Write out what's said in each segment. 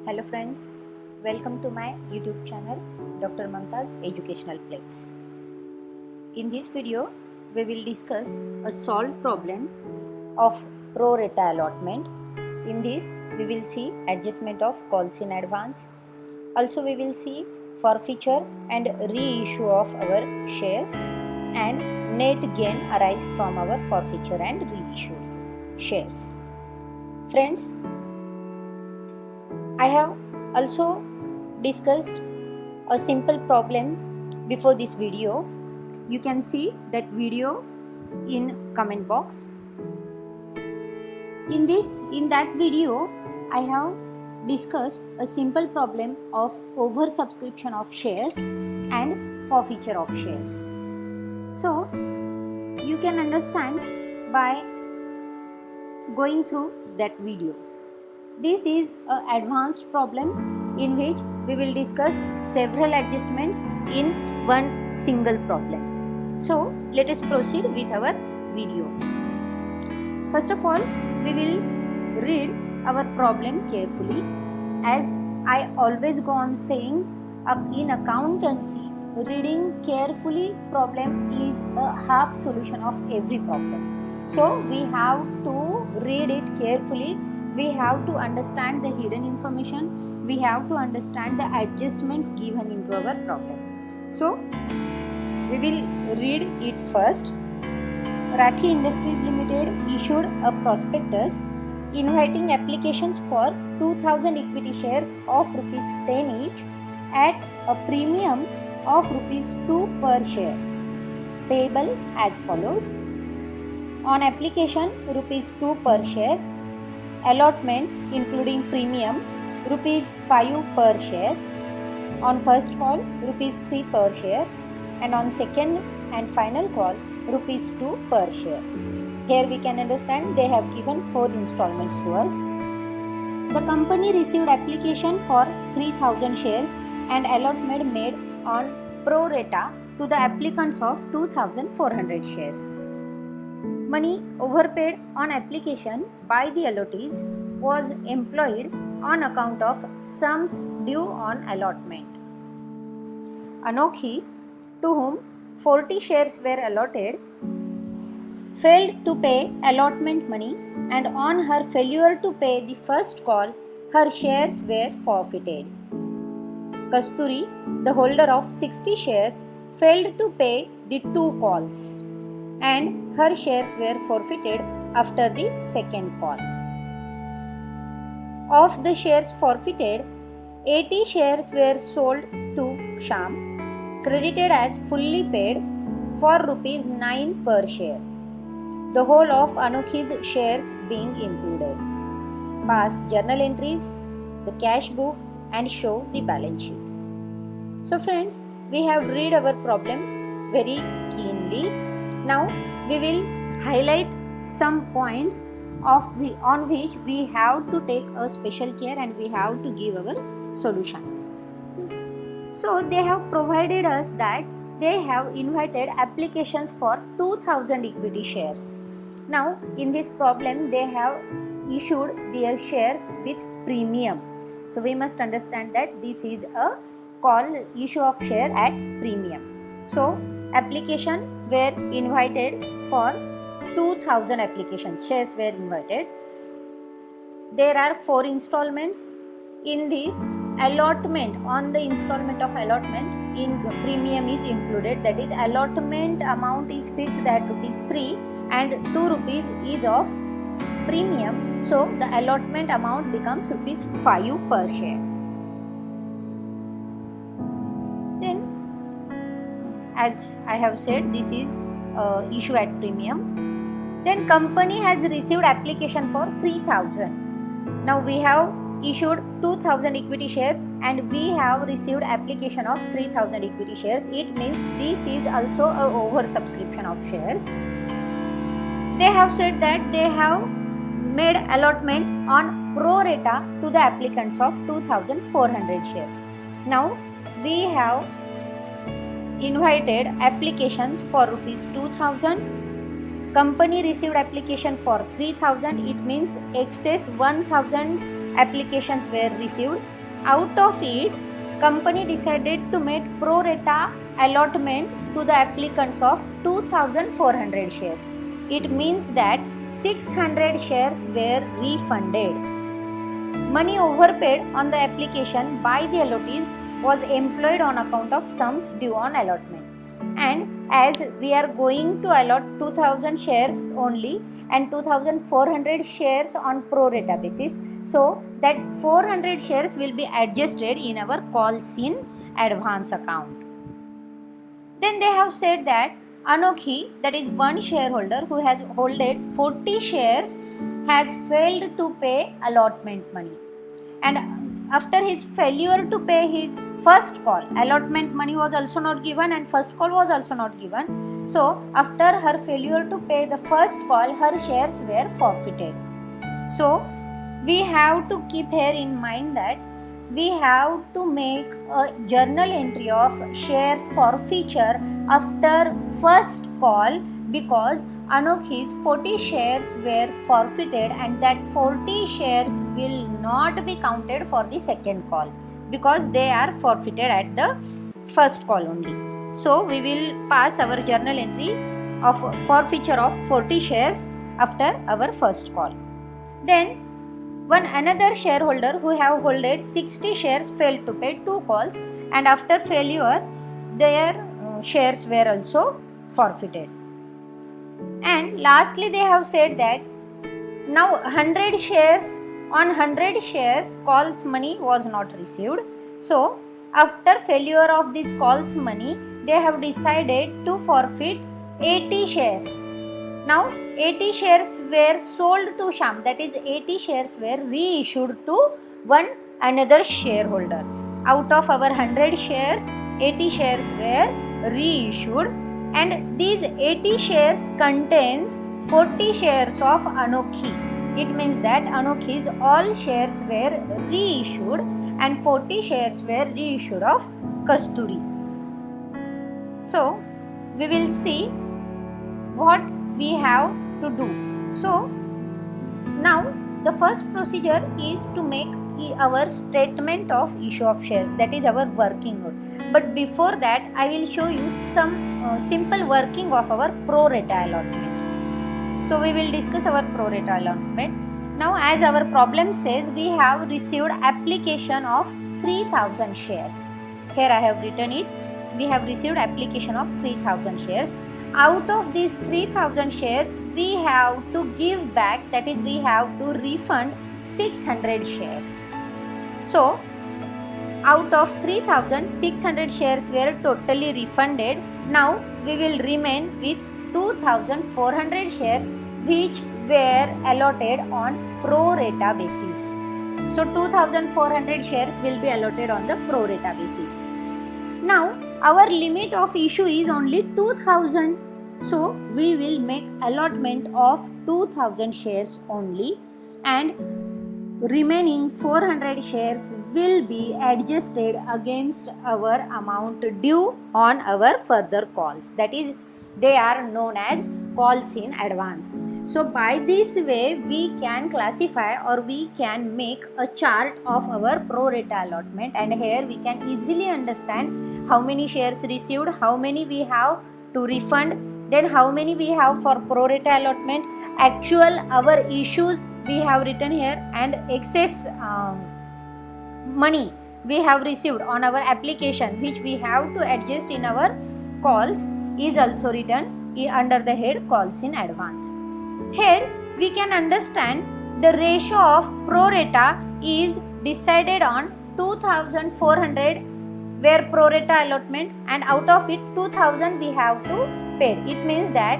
Hello friends, welcome to my YouTube channel Dr. Mamta's Educational Plex. In this video, we will discuss a solved problem of pro rata allotment. In this, we will see adjustment of calls in advance. Also, we will see forfeiture and reissue of our shares and net gain arise from our forfeiture and reissued shares. Friends, I have also discussed a simple problem before this video. You can see that video in comment box. In that video, I have discussed a simple problem of oversubscription of shares and forfeiture of shares. So, you can understand by going through that video. This is an advanced problem in which we will discuss several adjustments in one single problem. So, let us proceed with our video. First of all, we will read our problem carefully. As I always go on saying, in accountancy, reading carefully problem is a half solution of every problem. So, we have to read it carefully. We have to understand the hidden information. We have to understand the adjustments given into our problem. So, we will read it first. Rathi Industries Limited issued a prospectus inviting applications for 2000 equity shares of rupees 10 each at a premium of rupees 2 per share, payable as follows. On application, rupees 2 per share. Allotment including premium rupees 5 per share. On first call rupees 3 per share, and on second and final call rupees 2 per share. Here we can understand they have given 4 installments to us. The company received application for 3000 shares and allotment made on pro rata to the applicants of 2400 shares. Money overpaid on application by the allottees was employed on account of sums due on allotment. Anokhi, to whom 40 shares were allotted, failed to pay allotment money, and on her failure to pay the first call, her shares were forfeited. Kasturi, the holder of 60 shares, failed to pay the 2 calls, and her shares were forfeited after the second call. Of the shares forfeited, 80 shares were sold to Sham, credited as fully paid for rupees 9 per share, the whole of Anokhi's shares being included. Pass journal entries, the cash book, and show the balance sheet. So friends, we have read our problem very keenly. Now we will highlight some points on which we have to take a special care and we have to give our solution. So they have provided us that they have invited applications for 2000 equity shares. Now in this problem they have issued their shares with premium. So we must understand that this is a call issue of share at premium. So application were invited for 2000 applications, shares were invited. There are 4 installments. In this allotment, on the installment of allotment, in premium is included, that is allotment amount is fixed at rupees 3 and 2 rupees is of premium. So the allotment amount becomes rupees 5 per share. Then, as I have said, this is issue at premium. Then company has received application for 3000. Now we have issued 2000 equity shares and we have received application of 3000 equity shares. It means this is also a oversubscription of shares. They have said that they have made allotment on pro rata to the applicants of 2400 shares. Now we have invited applications for rupees 2000. Company received application for 3000. It means excess 1000 applications were received. Out of it, company decided to make pro rata allotment to the applicants of 2400 shares. It means that 600 shares were refunded. Money overpaid on the application by the allottees was employed on account of sums due on allotment. And as we are going to allot 2000 shares only and 2400 shares on pro rata basis, so that 400 shares will be adjusted in our calls in advance account. Then they have said that Anokhi, that is one shareholder who has holded 40 shares, has failed to pay allotment money. And after his failure to pay his first call, allotment money was also not given and first call was also not given. So after her failure to pay the first call, her shares were forfeited. So we have to keep here in mind that we have to make a journal entry of share forfeiture after first call, because Anokhi's 40 shares were forfeited and that 40 shares will not be counted for the second call because they are forfeited at the first call only. So we will pass our journal entry of forfeiture of 40 shares after our first call. Then one another shareholder who have holded 60 shares failed to pay 2 calls, and after failure their shares were also forfeited. And lastly they have said that now 100 shares on 100 shares calls money was not received. So after failure of this calls money, they have decided to forfeit 80 shares. Now 80 shares were sold to Sham, that is 80 shares were reissued to one another shareholder. Out of our 100 shares, 80 shares were reissued, and these 80 shares contains 40 shares of Anokhi. It means that Anokhi's all shares were reissued and 40 shares were reissued of Kasturi. So we will see what we have to do. So now the first procedure is to make our statement of issue of shares, that is our working note. But before that I will show you some simple working of our pro rata allotment. So we will discuss our pro rata allotment. Now as our problem says, we have received application of 3000 shares. Here I have written it. We have received application of 3000 shares. Out of these 3000 shares, we have to give back, that is we have to refund 600 shares. So out of 3600 shares were totally refunded. Now we will remain with 2400 shares which were allotted on pro rata basis. So 2400 shares will be allotted on the pro rata basis. Now our limit of issue is only 2000. So we will make allotment of 2000 shares only, and remaining 400 shares will be adjusted against our amount due on our further calls. That is, they are known as calls in advance. So by this way we can classify or we can make a chart of our pro rata allotment, and here we can easily understand how many shares received, how many we have to refund, then how many we have for pro rata allotment, actual our issues we have written here, and excess money we have received on our application which we have to adjust in our calls is also written under the head calls in advance. Here we can understand the ratio of pro rata is decided on 2400 where pro rata allotment, and out of it 2000 we have to pay. It means that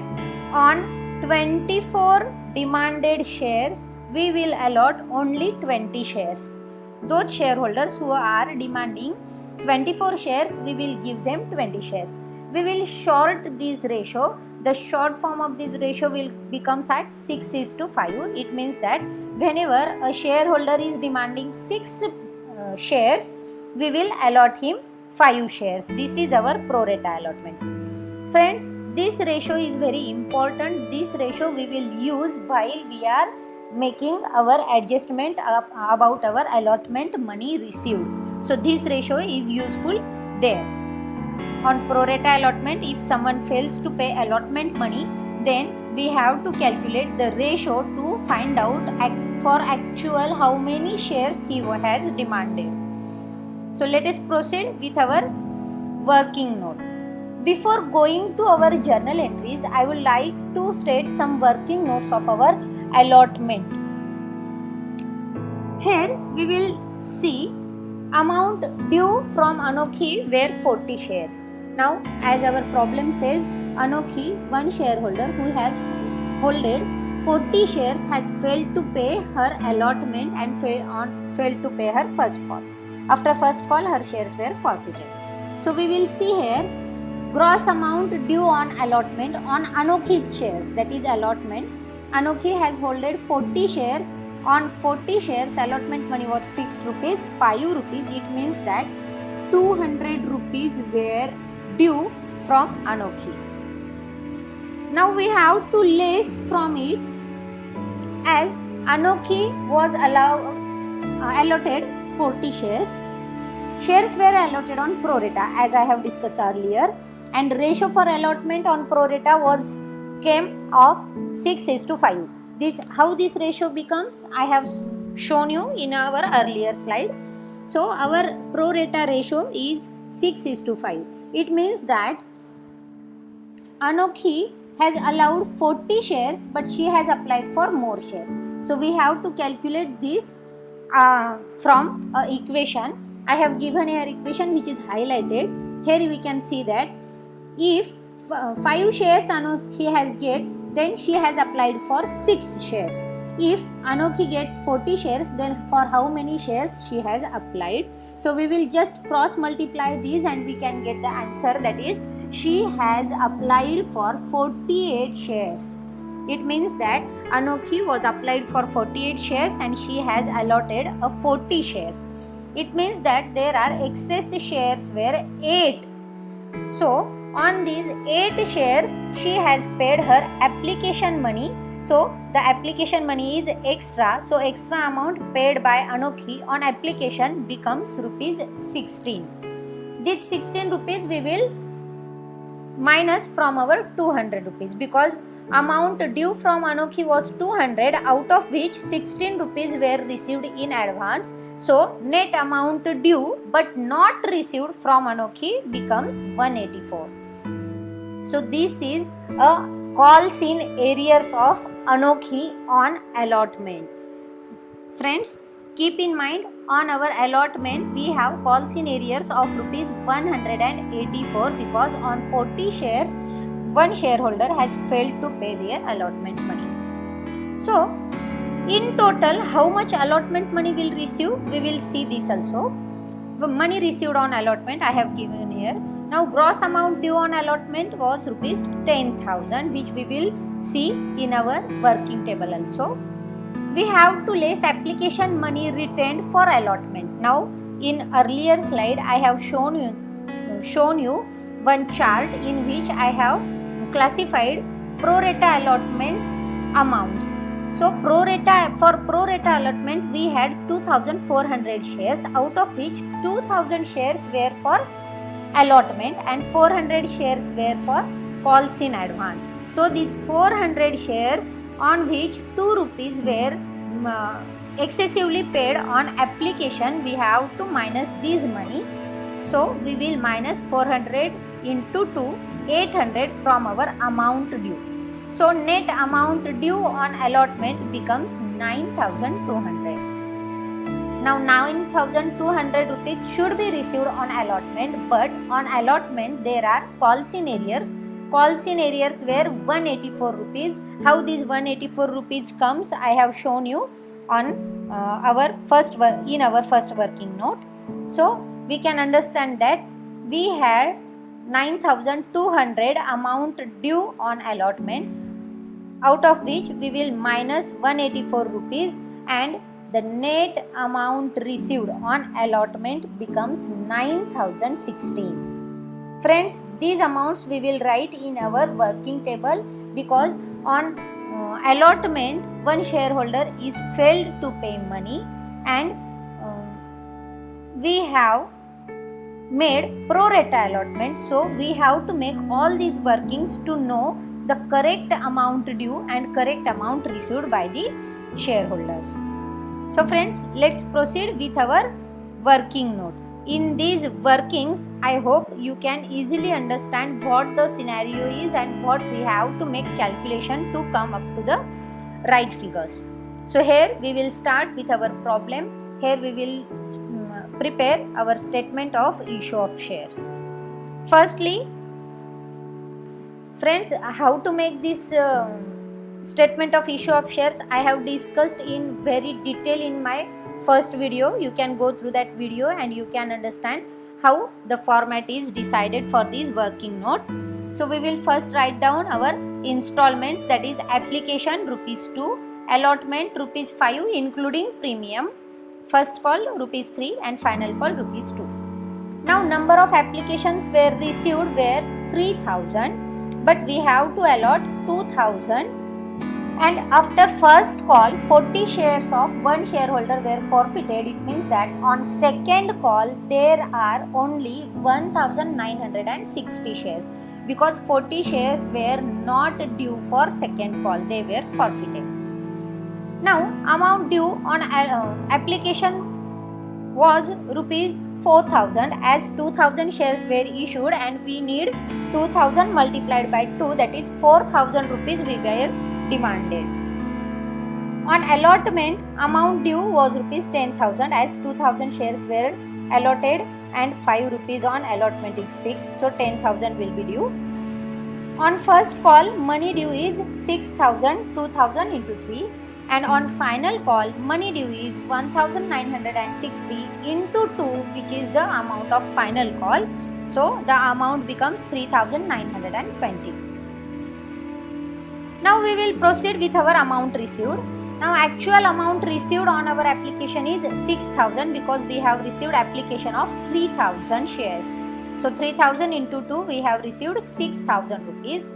on 24 demanded shares we will allot only 20 shares. Those shareholders who are demanding 24 shares, we will give them 20 shares. We will short this ratio. The short form of this ratio will becomes at 6:5. It means that whenever a shareholder is demanding 6 shares, we will allot him 5 shares. This is our pro rata allotment. Friends, this ratio is very important. This ratio we will use while we are making our adjustment about our allotment money received. So this ratio is useful there. On pro rata allotment, if someone fails to pay allotment money, then we have to calculate the ratio to find out for actual how many shares he has demanded. So let us proceed with our working note. Before going to our journal entries, I would like to state some working notes of our allotment. Here we will see amount due from Anokhi were 40 shares. Now, as our problem says, Anokhi, one shareholder who has holded 40 shares, has failed to pay her allotment and failed to pay her first call. After first call, her shares were forfeited. So we will see here gross amount due on allotment on Anokhi's shares, that is allotment. Anokhi has holded 40 shares. On 40 shares, allotment money was fixed rupees 5 rupees. It means that 200 rupees were due from Anokhi. Now we have to less from it, as Anokhi was allotted 40 shares. Shares were allotted on pro rata, as I have discussed earlier, and ratio for allotment on pro rata came of 6:5. How this ratio becomes, I have shown you in our earlier slide. So our pro rata ratio is 6:5. It means that Anokhi has allowed 40 shares, but she has applied for more shares. So we have to calculate this from an equation. I have given here equation which is highlighted. Here we can see that if 5 shares Anokhi has get, then she has applied for 6 shares. If Anokhi gets 40 shares, then for how many shares she has applied? So we will just cross multiply these and we can get the answer, that is she has applied for 48 shares. It means that Anokhi was applied for 48 shares and she has allotted 40 shares. It means that there are excess shares were 8. So on these 8 shares, she has paid her application money. So the application money is extra. So extra amount paid by Anokhi on application becomes rupees 16. This 16 rupees we will minus from our 200 rupees, because amount due from Anokhi was 200, out of which 16 rupees were received in advance. So net amount due but not received from Anokhi becomes 184. So this is a calls in arrears of Anokhi on allotment. Friends, keep in mind, on our allotment we have calls in arrears of rupees 184, because on 40 shares one shareholder has failed to pay their allotment money. So in total how much allotment money will receive, we will see this also. The money received on allotment I have given here. Now gross amount due on allotment was rupees 10,000, which we will see in our working table also. We have to less application money retained for allotment. Now in earlier slide I have shown you one chart in which I have classified pro rata allotments amounts. So for pro rata allotment we had 2,400 shares, out of which 2,000 shares were for allotment and 400 shares were for calls in advance. So these 400 shares on which 2 rupees were excessively paid on application, we have to minus this money. So we will minus 400 into 2, 800 from our amount due. So net amount due on allotment becomes 9,200. Now 9,200 rupees should be received on allotment, but on allotment there are calls in arrears. Calls in arrears were 184 rupees. How these 184 rupees comes, I have shown you on our first working note. So we can understand that we had 9,200 amount due on allotment, out of which we will minus 184 rupees, and the net amount received on allotment becomes 9,016. Friends, these amounts we will write in our working table, because on allotment one shareholder is failed to pay money, and we have made pro rata allotment. So we have to make all these workings to know the correct amount due and correct amount received by the shareholders. So friends, let's proceed with our working note. In these workings, I hope you can easily understand what the scenario is and what we have to make calculation to come up to the right figures. So here we will start with our problem. Here we will prepare our statement of issue of shares. Firstly, friends, how to make this statement of issue of shares I have discussed in very detail in my first video. You can go through that video and you can understand how the format is decided for this working note. So we will first write down our installments, that is application ₹2, allotment ₹5 including premium, first call ₹3 and final call ₹2. Now number of applications were received were 3000, but we have to allot 2000, and after first call 40 shares of one shareholder were forfeited. It means that on second call there are only 1960 shares, because 40 shares were not due for second call, they were forfeited. Now amount due on application was ₹4,000, as 2000 shares were issued and we need 2000 multiplied by 2, that is 4000 rupees we were demanded. On allotment, amount due was ₹10,000, as 2000 shares were allotted and 5 rupees on allotment is fixed, so 10,000 will be due. On first call, money due is 6,000, 2000 into 3, and on final call, money due is 1960 into 2, which is the amount of final call, so the amount becomes 3920. Now we will proceed with our amount received. Now actual amount received on our application is 6,000, because we have received application of 3,000 shares. So 3,000 into 2, we have received 6,000 rupees.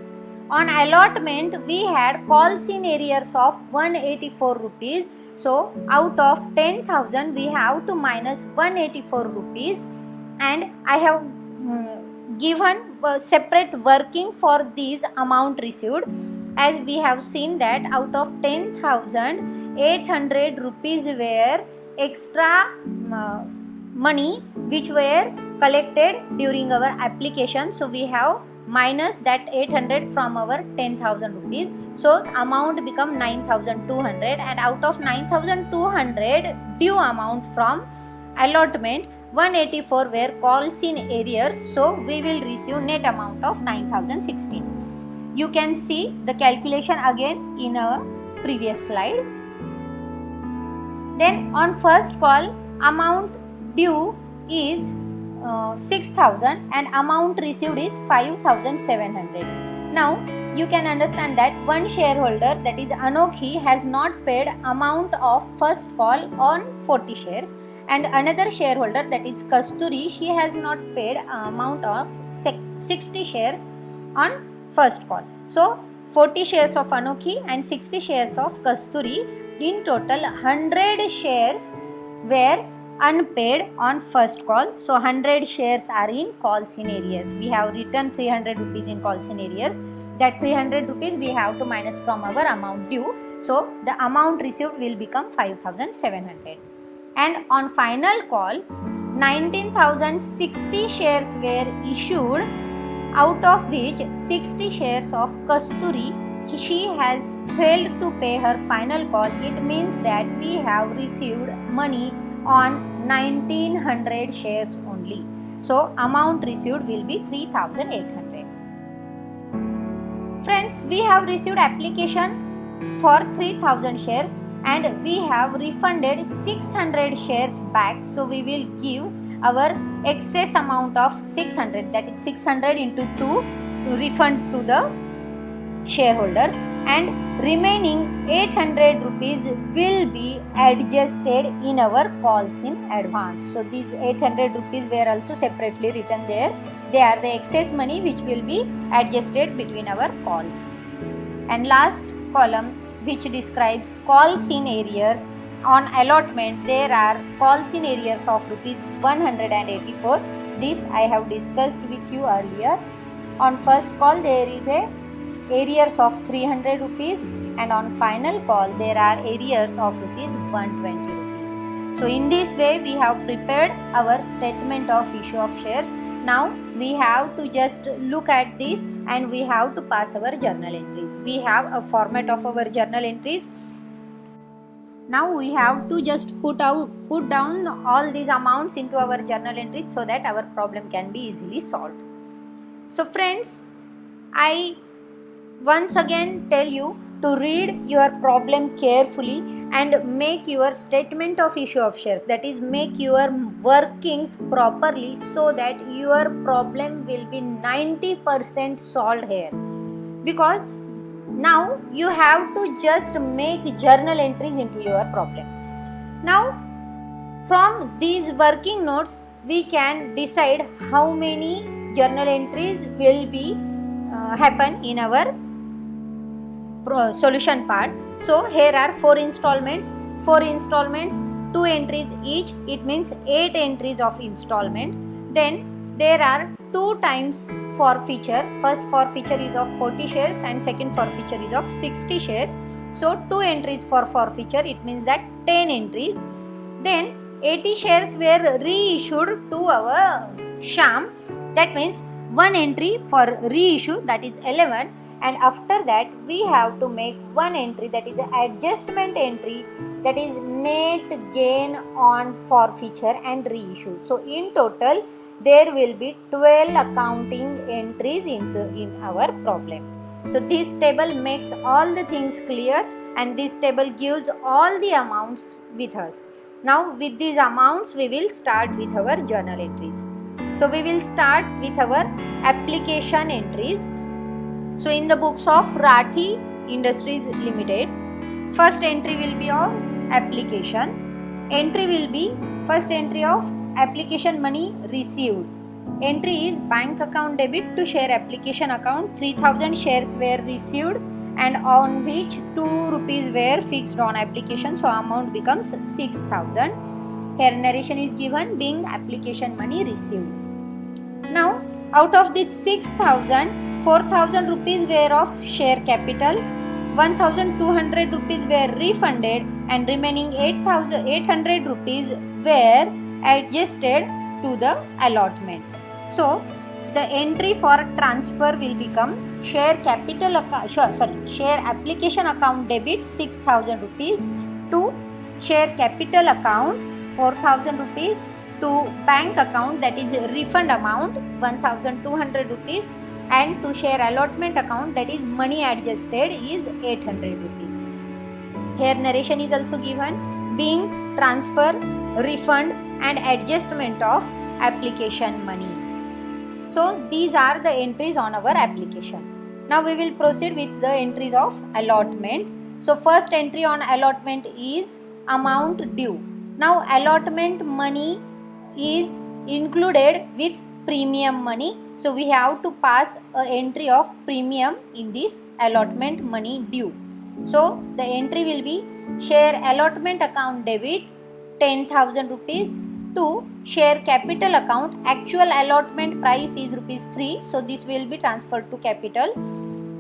On allotment, we had calls in arrears of 184 rupees. So out of 10,000, we have to minus 184 rupees, and I have given separate working for these amount received, as we have seen that out of 10,000, 800 rupees were extra money which were collected during our application. So we have minus that 800 from our 10,000 rupees. So amount become 9,200, and out of 9,200 due amount from allotment, 184 were calls in arrears. So we will receive net amount of 9,016. You can see the calculation again in our previous slide. Then on first call, amount due is 6,000 and amount received is 5,700. Now you can understand that one shareholder, that is Anokhi, has not paid amount of first call on 40 shares, and another shareholder, that is Kasturi, she has not paid amount of 60 shares on first call. So 40 shares of Anokhi and 60 shares of Kasturi, in total 100 shares were unpaid on first call. So 100 shares are in calls in arrears. We have written 300 rupees in calls in arrears. That 300 rupees we have to minus from our amount due. So the amount received will become 5,700. And on final call, 19,060 shares were issued, out of which 60 shares of Kasturi, she has failed to pay her final call. It means that we have received money on 1,900 shares only. So amount received will be 3,800. Friends, we have received application for 3,000 shares and we have refunded 600 shares back. So we will give our excess amount of 600, that is 600 into 2 to refund to the shareholders, and remaining 800 rupees will be adjusted in our calls in advance. So these 800 rupees were also separately written there. They are the excess money which will be adjusted between our calls. And last column, which describes calls in arrears. On allotment, there are calls in arrears of rupees 184. This I have discussed with you earlier. On first call, there is a arrears of 300 rupees, and on final call, there are arrears of rupees 120 rupees. So in this way, we have prepared our statement of issue of shares. Now we have to just look at this and we have to pass our journal entries. We have a format of our journal entries. Now we have to just put down all these amounts into our journal entries so that our problem can be easily solved. So friends, I once again tell you to read your problem carefully and make your statement of issue of shares, that is, make your workings properly so that your problem will be 90% solved here. Because now you have to just make journal entries into your problem. Now from these working notes we can decide how many journal entries will be happen in our solution part. So here are 4 installments, 2 entries each, it means 8 entries of installment. Then there are 2 times forfeiture. First forfeiture is of 40 shares and second forfeiture is of 60 shares. So 2 entries for forfeiture, it means that 10 entries. Then 80 shares were reissued to our sham, that means 1 entry for reissue, that is 11. And after that we have to make 1 entry, that is an adjustment entry, that is net gain on forfeiture and reissue. So in total there will be 12 accounting entries in our problem. So this table makes all the things clear and this table gives all the amounts with us. Now with these amounts we will start with our journal entries. So we will start with our application entries. So in the books of Rathi Industries Limited, first entry will be of application. Entry will be first entry of application money received. Entry is bank account debit to share application account. 3000 shares were received and on which 2 rupees were fixed on application. So amount becomes 6000. Here narration is given being application money received. Now out of this 6000, 4000 rupees were of share capital, 1200 rupees were refunded and remaining 800 rupees were adjusted to the allotment. So the entry for transfer will become share application account debit 6000 rupees to share capital account 4000 rupees to bank account, that is refund amount 1200 rupees, and to share allotment account, that is money adjusted, is 800 rupees. Here narration is also given being transfer, refund and adjustment of application money. So these are the entries on our application. Now we will proceed with the entries of allotment. So first entry on allotment is amount due. Now allotment money is included with premium money, so we have to pass an entry of premium in this allotment money due. So the entry will be share allotment account debit 10,000 rupees to share capital account. Actual allotment price is rupees 3, so this will be transferred to capital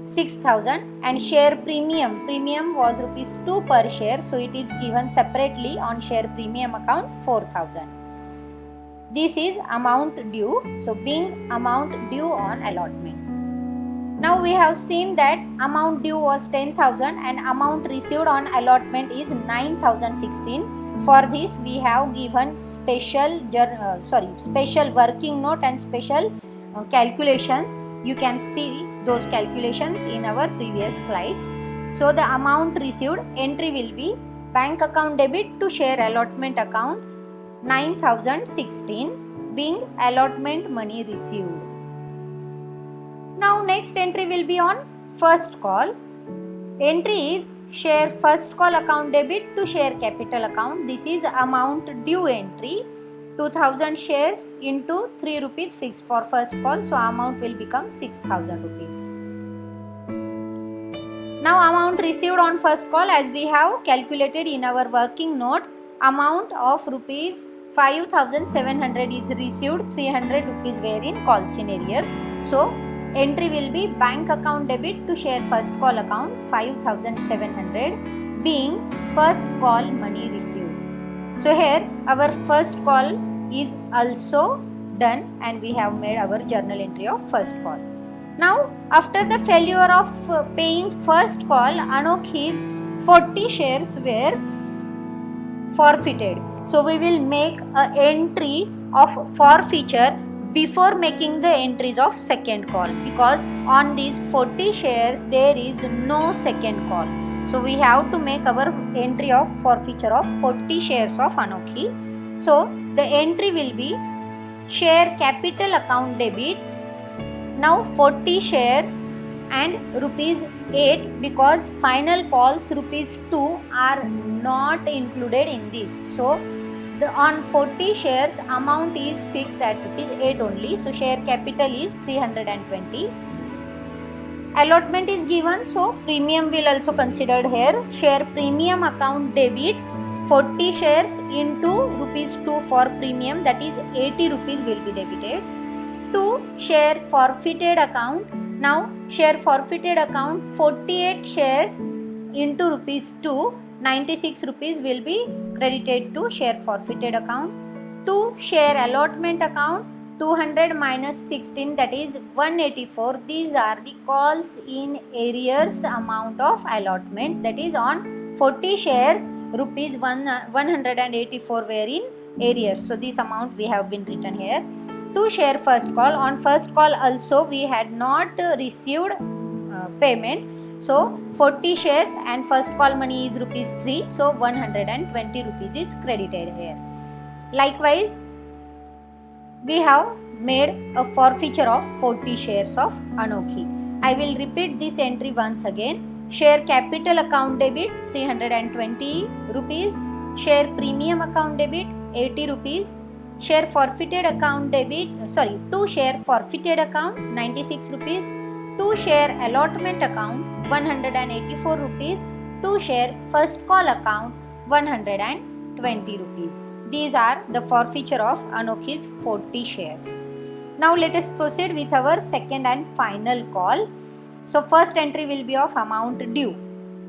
6,000, and share premium was rupees 2 per share, so it is given separately on share premium account 4,000. This is amount due, so being amount due on allotment. Now we have seen that amount due was 10,000 and amount received on allotment is 9,016. For this we have given special working note and special calculations. You can see those calculations in our previous slides. So the amount received entry will be bank account debit to share allotment account 9,016 being allotment money received. Now next entry will be on first call. Entry is share first call account debit to share capital account. This is amount due entry. 2000 shares into 3 rupees fixed for first call, so amount will become 6,000 rupees. Now amount received on first call, as we have calculated in our working note, amount of rupees 5700 is received, 300 rupees were in calls in arrears. So entry will be bank account debit to share first call account 5700 being first call money received. So here our first call is also done and we have made our journal entry of first call. Now after the failure of paying first call, Anokhi's 40 shares were forfeited. So we will make an entry of forfeiture before making the entries of second call, because on these 40 shares there is no second call. So we have to make our entry of forfeiture of 40 shares of Anokhi. So the entry will be share capital account debit. Now 40 shares and rupees 8, because final calls rupees 2 are not included in this. So on 40 shares amount is fixed at rupees 8 only. So share capital is 320. Allotment is given, so premium will also considered here. Share premium account debit 40 shares into rupees 2 for premium, that is 80 rupees will be debited. To share forfeited account. Now share forfeited account 48 shares into rupees 2, 96 rupees will be credited to share forfeited account. To share allotment account 200 minus 16, that is 184. These are the calls in arrears amount of allotment, that is on 40 shares rupees 184 were in arrears. So this amount we have been written here. To share first call, on first call also we had not received payment. So 40 shares and first call money is rupees 3. So 120 rupees is credited here. Likewise, we have made a forfeiture of 40 shares of Anokhi. I will repeat this entry once again. Share capital account debit 320 rupees. Share premium account debit 80 rupees. Share forfeited account debit, to share forfeited account 96 rupees. To share allotment account 184 rupees. To share first call account 120 rupees. These are the forfeiture of Anokhi's 40 shares. Now let us proceed with our second and final call. So first entry will be of amount due.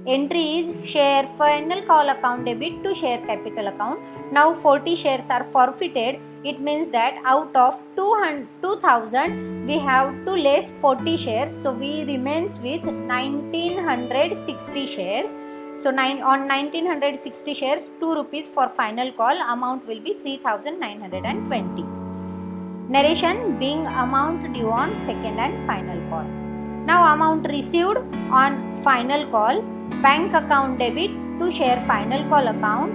Entry is share final call account debit to share capital account. Now 40 shares are forfeited. It means that out of 2000 we have to less 40 shares. So we remains with 1960 shares. So on 1960 shares 2 rupees for final call, amount will be 3920. Narration being amount due on second and final call. Now amount received on final call. Bank account debit to share final call account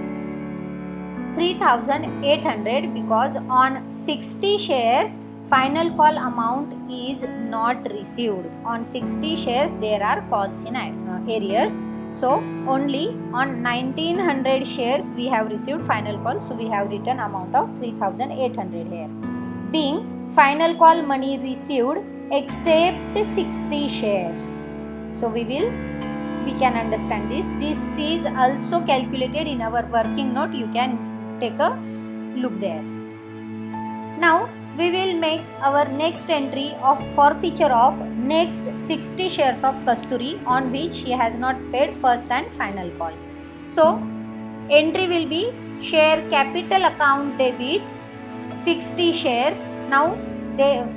3800, because on 60 shares final call amount is not received. On 60 shares there are calls in arrears. So only on 1900 shares we have received final call. So we have written amount of 3800 here. Being final call money received except 60 shares. So we can understand this. This is also calculated in our working note. You can take a look there. Now we will make our next entry of forfeiture of next 60 shares of Kasturi, on which he has not paid first and final call. So entry will be share capital account debit 60 shares. Now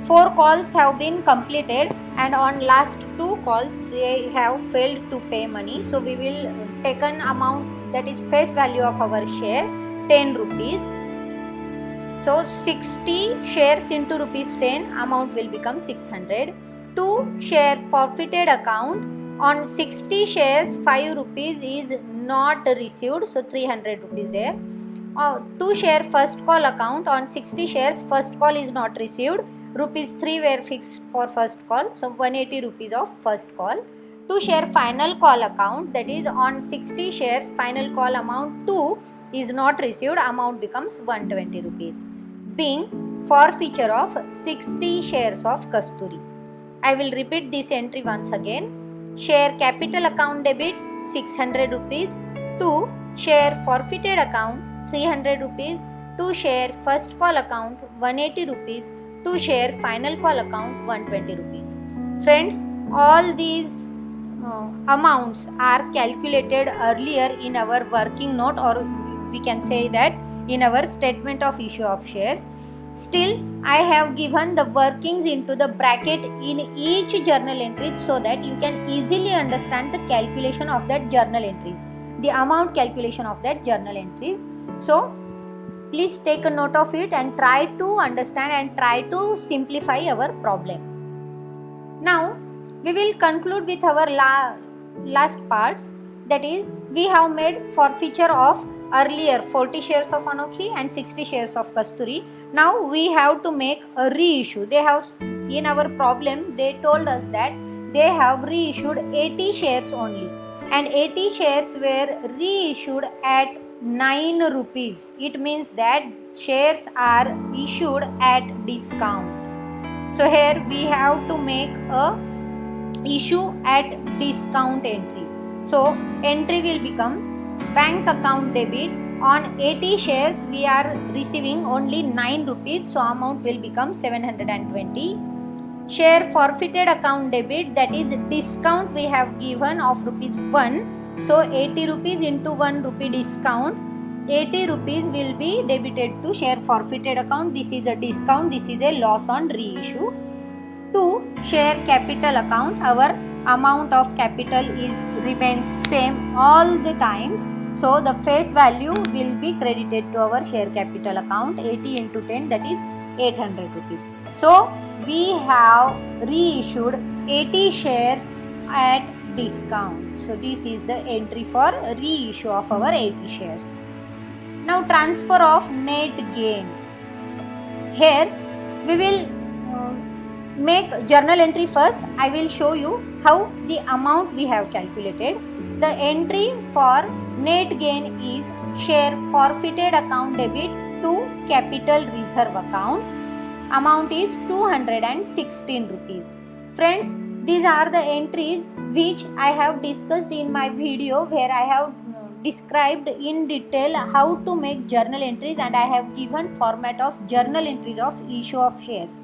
4 calls have been completed and on last 2 calls they have failed to pay money. So we will take an amount, that is face value of our share 10 rupees. So 60 shares into rupees 10, amount will become 600. To share forfeited account, on 60 shares 5 rupees is not received, so 300 rupees there. To share first call account, on 60 shares first call is not received, rupees 3 were fixed for first call, so 180 rupees of first call. To share final call account, that is on 60 shares final call amount 2 is not received, amount becomes 120 rupees. Being forfeiture of 60 shares of Kasturi. I will repeat this entry once again. share capital account debit 600 rupees, to share forfeited account 300 rupees, to share first call account 180 rupees, to share final call account 120 rupees. Friends, all these amounts are calculated earlier in our working note, or we can say that in our statement of issue of shares. Still, I have given the workings into the bracket in each journal entry so that you can easily understand the calculation of that journal entries, the amount calculation of that journal entries. So, please take a note of it and try to understand and try to simplify our problem. Now, we will conclude with our last parts, that is, we have made forfeiture of earlier 40 shares of Anokhi and 60 shares of Kasturi. Now we have to make a reissue. They have, in our problem, they told us that they have reissued 80 shares only, and 80 shares were reissued at 9 rupees. It means that shares are issued at discount. So here we have to make a issue at discount entry. So entry will become bank account debit. On 80 shares we are receiving only 9 rupees, so amount will become 720. Share forfeited account debit, that is discount we have given of rupees 1. So 80 rupees into 1 rupee discount, 80 rupees will be debited to share forfeited account. This is a discount, this is a loss on reissue. To share capital account, our amount of capital remains same all the times, so the face value will be credited to our share capital account. 80 into 10, that is 800 rupees. So we have reissued 80 shares at discount. So this is the entry for reissue of our 80 shares. Now transfer of net gain. Here we will make journal entry first. I will show you how the amount we have calculated. The entry for net gain is share forfeited account debit to capital reserve account. Amount is 216 rupees. Friends, these are the entries which I have discussed in my video, where I have described in detail how to make journal entries, and I have given format of journal entries of issue of shares.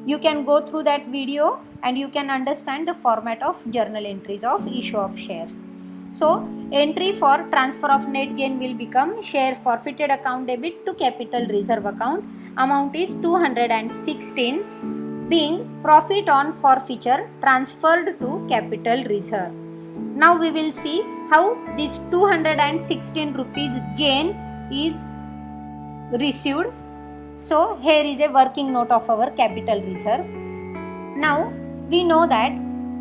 You can go through that video and you can understand the format of journal entries of issue of shares. So entry for transfer of net gain will become share forfeited account debit to capital reserve account. Amount is 216, being profit on forfeiture transferred to capital reserve. Now we will see how this 216 rupees gain is received. So here is a working note of our capital reserve. Now we know that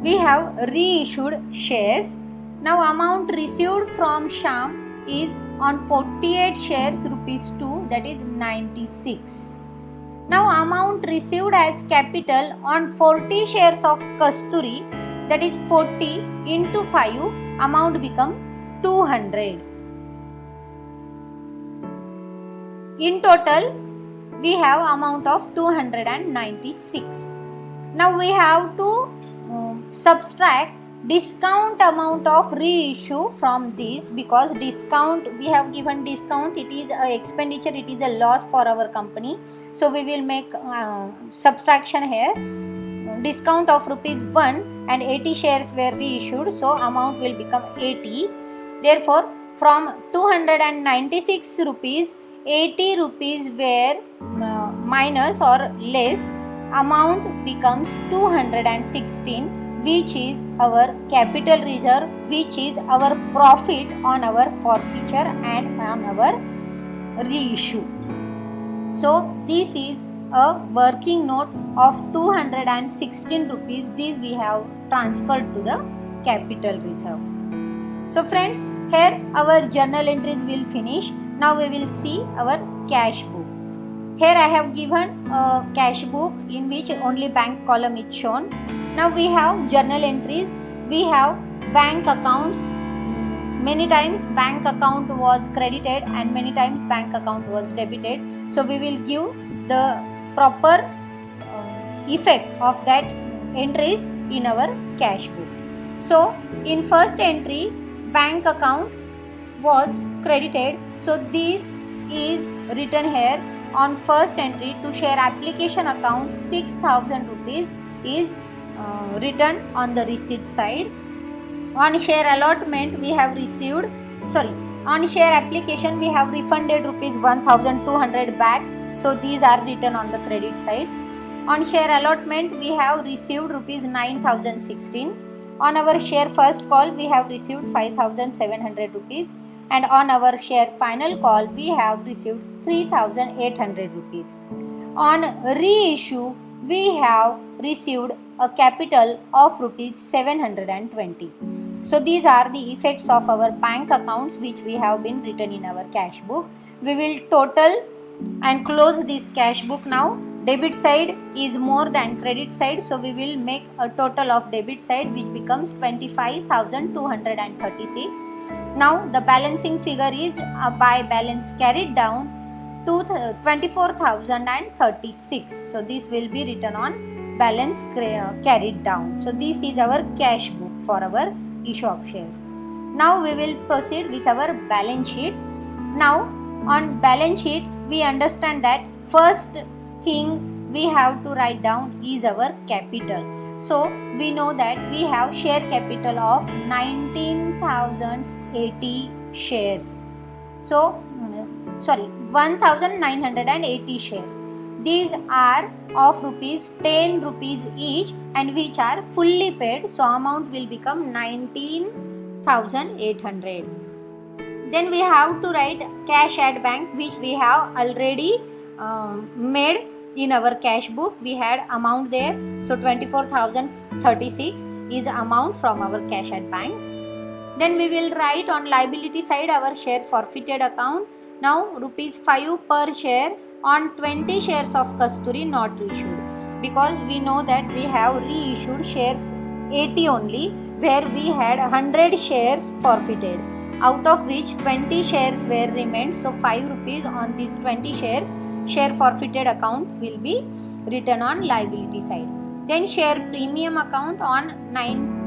we have reissued shares. Now amount received from Sham is on 48 shares rupees 2, that is 96. Now amount received as capital on 40 shares of Kasturi, that is 40 into 5, amount become 200. In total we have amount of 296. Now we have to subtract discount amount of reissue from this, because discount, we have given discount, it is a expenditure, it is a loss for our company. So we will make subtraction here. Discount of rupees 1 and 80 shares were reissued, so amount will become 80. Therefore from 296 rupees, 80 rupees were minus or less, amount becomes 216, which is our capital reserve, which is our profit on our forfeiture and on our reissue. So this is a working note of 216 rupees. This we have transferred to the capital reserve. So friends, here our journal entries will finish. Now we will see our cash book. Here I have given a cash book in which only bank column is shown. Now we have journal entries. We have bank accounts. Many times bank account was credited and many times bank account was debited. So we will give the proper effect of that entries in our cash book. So in first entry, bank account was credited. So this is written here on first entry. To share application account 6,000 rupees is written on the receipt side. On share allotment we have received, on share application we have refunded rupees 1,200 back. So these are written on the credit side. On share allotment we have received rupees 9,016. On our share first call we have received 5,700 rupees. And on our share final call we have received 3,800 rupees. On reissue we have received a capital of rupees 720. So these are the effects of our bank accounts which we have been written in our cash book. We will total and close this cash book now. Debit side is more than credit side, so we will make a total of debit side which becomes 25,236. Now the balancing figure is by balance carried down to 24,036. So this will be written on balance carried down. So this is our cash book for our issue of shares. Now we will proceed with our balance sheet. Now on balance sheet we understand that first thing we have to write down is our capital. So we know that we have share capital of 19,080 shares. 1,980 shares. These are of rupees 10 rupees each and which are fully paid. So amount will become 19,800. Then we have to write cash at bank which we have already made in our cash book. We had amount there. So 24,036 is amount from our cash at bank. Then we will write on liability side our share forfeited account. Now rupees 5 per share on 20 shares of Kasturi not reissued, because we know that we have reissued shares 80 only, where we had 100 shares forfeited, out of which 20 shares were remained. So 5 rupees on these 20 shares share forfeited account will be written on liability side. Then share premium account on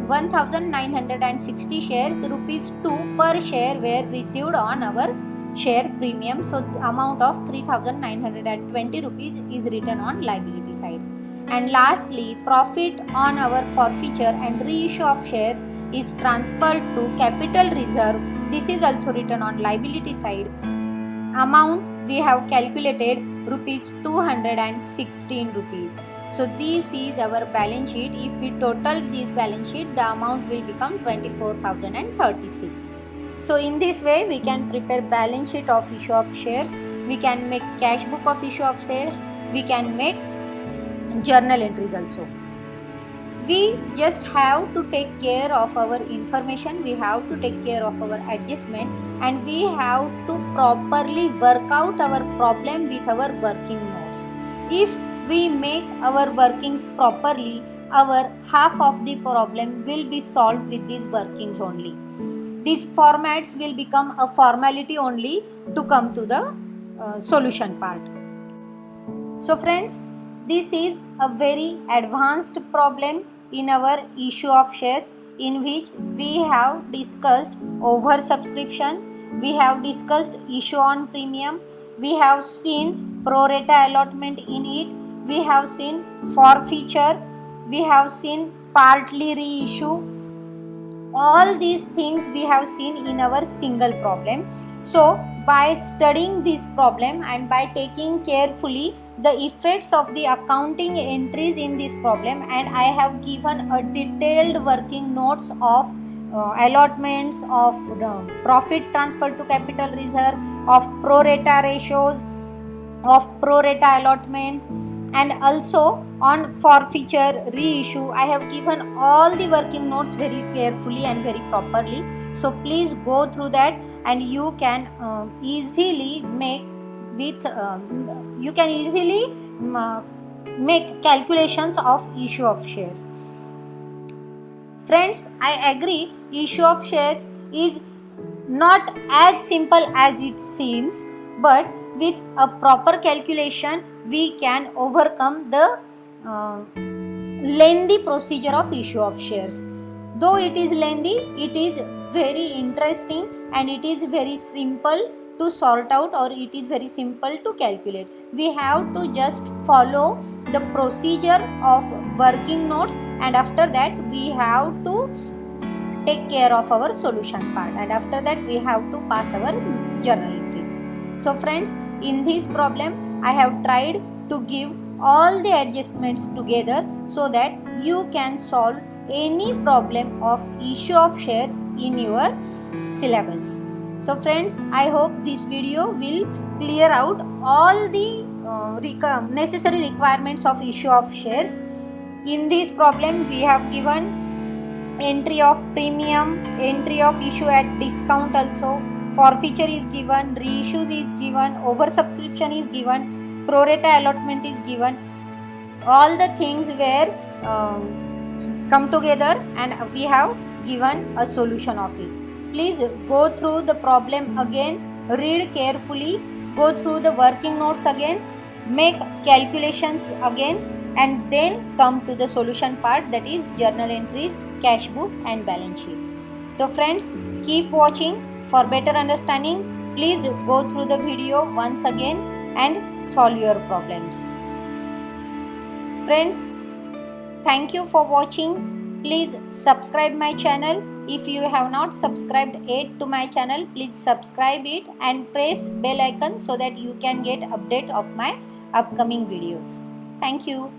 1,960 shares, rupees 2 per share were received on our share premium. So the amount of 3,920 rupees is written on liability side. And lastly, profit on our forfeiture and reissue of shares is transferred to capital reserve. This is also written on liability side. Amount we have calculated rupees 216 rupees. So this is our balance sheet. If we total this balance sheet, the amount will become 24,036. So in this way we can prepare balance sheet of issue of shares, we can make cash book of issue of shares, we can make journal entries also. We just have to take care of our information, we have to take care of our adjustment, and we have to properly work out our problem with our working notes. If we make our workings properly, our half of the problem will be solved with these workings only. These formats will become a formality only to come to the solution part. So friends, this is a very advanced problem in our issue of shares, in which we have discussed oversubscription, we have discussed issue on premium, we have seen pro rata allotment in it, we have seen forfeiture, we have seen partly reissue. All these things we have seen in our single problem. So by studying this problem and by taking carefully the effects of the accounting entries in this problem, and I have given a detailed working notes of allotments, of profit transfer to capital reserve, of pro rata ratios, of pro rata allotment, and also on forfeiture, reissue. I have given all the working notes very carefully and very properly. So please go through that, and you can easily make make calculations of issue of shares. Friends, I agree, issue of shares is not as simple as it seems, but with a proper calculation we can overcome the lengthy procedure of issue of shares. Though it is lengthy, it is very interesting and it is very simple to sort out, or it is very simple to calculate. We have to just follow the procedure of working notes, and after that we have to take care of our solution part, and after that we have to pass our journal entry. So friends, in this problem I have tried to give all the adjustments together so that you can solve any problem of issue of shares in your syllabus. So friends, I hope this video will clear out all the necessary requirements of issue of shares. In this problem we have given entry of premium, entry of issue at discount also, forfeiture is given, reissue is given, oversubscription is given, pro rata allotment is given. All the things were come together and we have given a solution of it. Please go through the problem again, read carefully, go through the working notes again, make calculations again, and then come to the solution part, that is journal entries, cash book and balance sheet. So friends, keep watching for better understanding. Please go through the video once again and solve your problems. Friends, thank you for watching. Please subscribe my channel. If you have not subscribed yet to my channel, please subscribe it and press bell icon so that you can get update of my upcoming videos. Thank you.